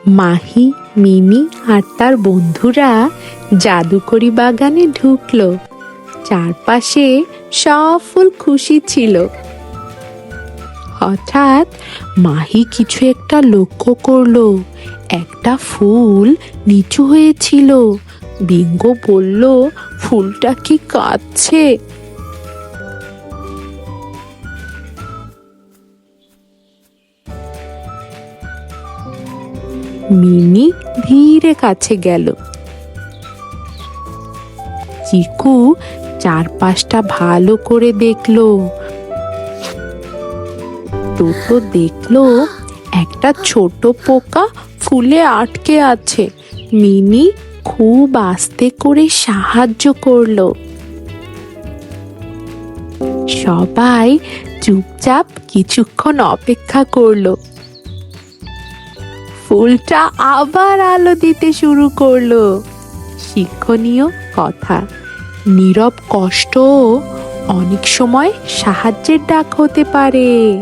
Mahi, mini আর তার বন্ধুরা জাদুকরি বাগানে ঢুকলো। চারপাশে সব ফুল খুশি ছিল। হঠাৎ মাহি কিছু একটা লক্ষ্য করলো। একটা ফুল নিচু হয়েছিল। বিঙ্গো বলল, ফুলটা কি কাঁদছে? মিনি ধীরে কাছে গেল। চিকু চারপাশটা ভালো করে দেখলো। টোটো দেখলো একটা ছোট পোকা ফুলে আটকে আছে। মিনি খুব আস্তে করে সাহায্য করলো। সবাই চুপচাপ কিছুক্ষণ অপেক্ষা করলো। ফুলটা আবার আলো দিতে শুরু করলো। শিক্ষণীয় কথা, নীরব কষ্ট অনেক সময় সাহায্যের ডাক হতে পারে।